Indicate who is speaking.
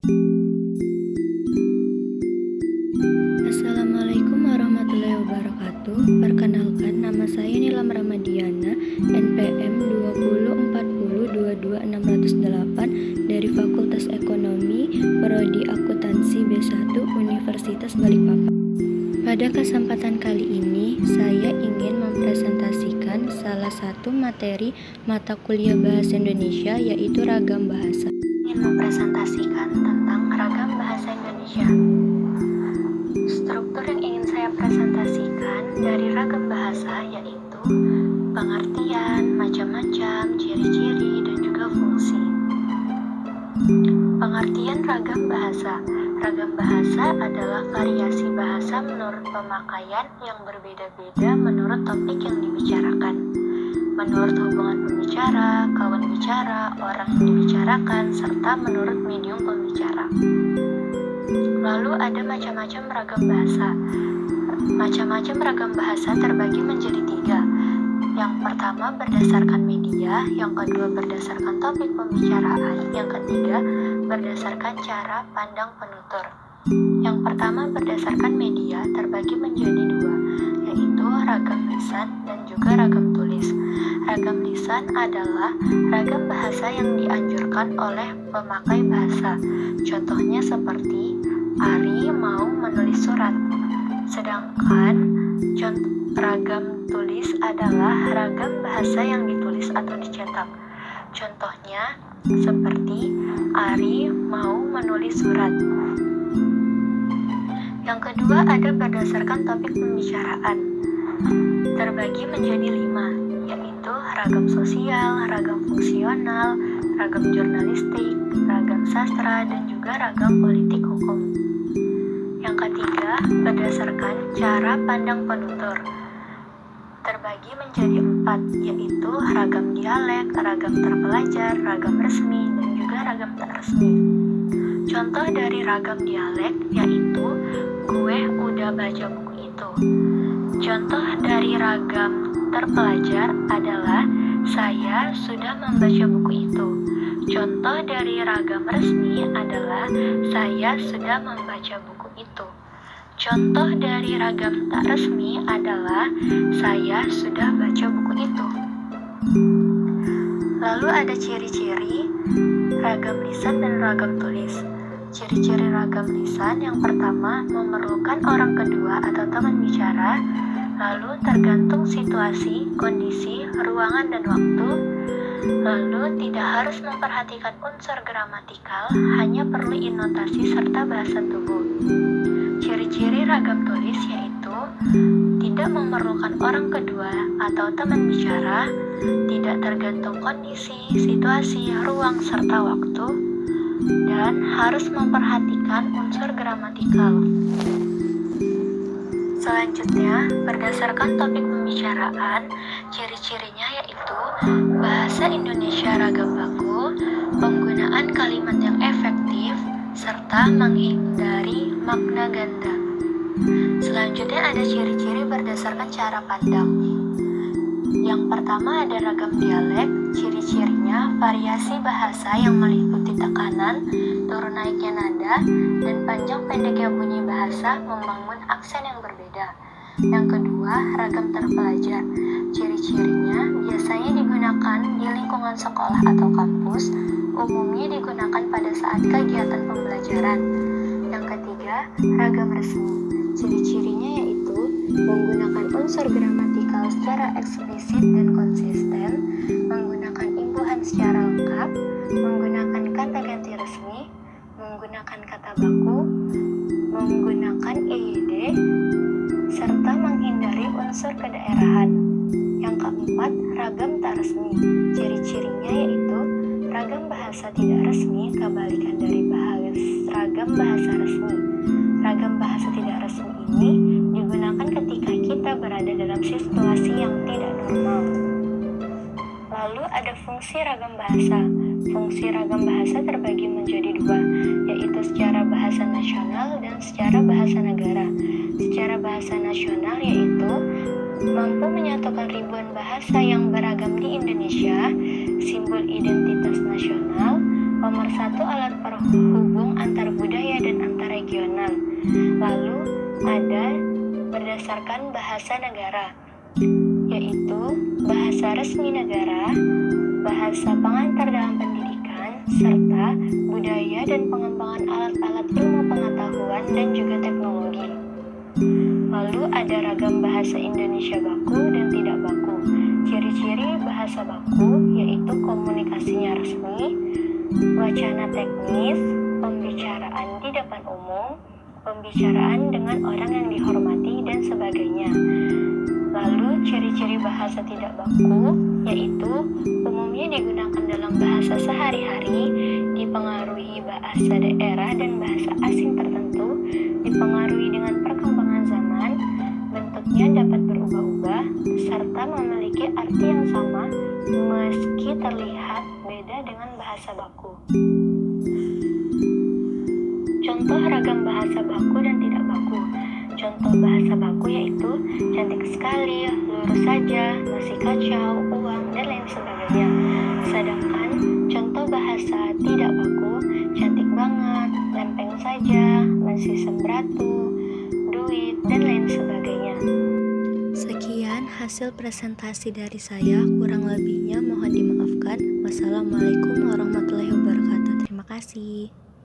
Speaker 1: Assalamualaikum warahmatullahi wabarakatuh. Perkenalkan, nama saya Nilam Ramadiana, NPM 204022608 dari Fakultas Ekonomi, Prodi Akuntansi B1 Universitas Balikpapan. Pada kesempatan kali ini, saya ingin mempresentasikan salah satu materi mata kuliah Bahasa Indonesia, yaitu Ragam Bahasa. Ingin mempresentasikan tentang Ragam Bahasa Indonesia. Struktur yang ingin saya presentasikan dari ragam bahasa yaitu pengertian, macam-macam, ciri-ciri, dan juga fungsi. Pengertian ragam bahasa. Ragam bahasa adalah variasi bahasa menurut pemakaian yang berbeda-beda menurut topik yang dibicarakan, menurut hubungan pembicara, kawan bicara, orang yang dibicarakan, serta menurut medium pembicara. Lalu ada macam-macam ragam bahasa. Macam-macam ragam bahasa terbagi menjadi 3. Yang pertama berdasarkan media, yang kedua berdasarkan topik pembicaraan, yang ketiga berdasarkan cara pandang penutur. Yang pertama berdasarkan media terbagi menjadi 2, yaitu ragam lisan dan juga ragam tulis. Ragam lisan adalah ragam bahasa yang dianjurkan oleh pemakai bahasa. Contohnya seperti Ari mau menulis surat. Sedangkan ragam tulis adalah ragam bahasa yang ditulis atau dicetak. Contohnya seperti Ari mau menulis surat. Yang kedua ada berdasarkan topik pembicaraan. Terbagi menjadi 5, yaitu ragam sosial, ragam fungsional, ragam jurnalistik, ragam sastra, dan juga ragam politik hukum. Yang ketiga, berdasarkan cara pandang penutur. Terbagi menjadi 4, yaitu ragam dialek, ragam terpelajar, ragam resmi, dan juga ragam tak resmi. Contoh dari ragam dialek yaitu gue udah baca buku itu. Contoh dari ragam terpelajar adalah saya sudah membaca buku itu. Contoh dari ragam resmi adalah saya sudah membaca buku itu. Contoh dari ragam tak resmi adalah saya sudah baca buku itu. Lalu ada ciri-ciri ragam lisan dan ragam tulis. Ciri-ciri ragam lisan yang pertama memerlukan orang kedua atau teman bicara, lalu tergantung situasi, kondisi, ruangan, dan waktu. Lalu tidak harus memperhatikan unsur gramatikal, hanya perlu intonasi serta bahasa tubuh. Ciri-ciri ragam tulis yaitu tidak memerlukan orang kedua atau teman bicara, tidak tergantung kondisi, situasi, ruang, serta waktu, dan harus memperhatikan unsur gramatikal. Selanjutnya, berdasarkan topik pembicaraan, ciri-cirinya yaitu bahasa Indonesia ragam baku, penggunaan kalimat yang efektif, serta menghindari makna ganda. Selanjutnya ada ciri-ciri berdasarkan cara pandang. Yang pertama ada ragam dialek, ciri-cirinya variasi bahasa yang meliputi tekanan, turun naiknya nada, dan panjang pendeknya bunyi bahasa membangun aksen yang berbeda. Yang kedua, ragam terpelajar. Ciri-cirinya biasanya digunakan di lingkungan sekolah atau kampus, umumnya digunakan pada saat kegiatan pembelajaran. Yang ketiga, ragam resmi. Ciri-cirinya yaitu menggunakan unsur gramatikal secara eksplisit dan konsisten, menggunakan imbuhan secara lengkap, menggunakan kata ganti resmi, menggunakan kata baku, menggunakan EYD, serta menghindari unsur kedaerahan. Yang keempat, ragam tak resmi. Ciri-cirinya yaitu ragam bahasa tidak resmi kebalikan dari ragam bahasa resmi. Ragam bahasa tidak resmi ini digunakan ketika kita berada dalam situasi yang tidak normal. Lalu ada fungsi ragam bahasa. Fungsi ragam bahasa terbagi menjadi 2, yaitu secara bahasa nasional dan secara bahasa negara. Secara bahasa nasional yaitu mampu menyatukan ribuan bahasa yang beragam di Indonesia, simbol identitas nasional, pemersatu alat penghubung antar ada berdasarkan bahasa negara, yaitu bahasa resmi negara, bahasa pengantar dalam pendidikan, serta budaya dan pengembangan alat-alat ilmu pengetahuan dan juga teknologi. Lalu ada ragam bahasa Indonesia baku dan tidak baku. Ciri-ciri bahasa baku yaitu komunikasinya resmi, wacana teknis, pembicaraan di depan umum, pembicaraan dengan orang yang dihormati, dan sebagainya. Lalu ciri-ciri bahasa tidak baku yaitu umumnya digunakan dalam bahasa sehari-hari, dipengaruhi bahasa daerah dan bahasa asing tertentu, dipengaruhi dengan perkembangan zaman, bentuknya dapat berubah-ubah, serta memiliki arti yang sama meski terlihat beda dengan bahasa baku. Contoh ragam bahasa baku dan tidak baku. Contoh bahasa baku yaitu cantik sekali, lurus saja, nasi kacau, uang, dan lain sebagainya. Sedangkan contoh bahasa tidak baku, cantik banget, lempeng saja, masih sembratu, duit, dan lain sebagainya. Sekian hasil presentasi dari saya, kurang lebihnya mohon dimaafkan. Wassalamualaikum warahmatullahi wabarakatuh. Terima kasih.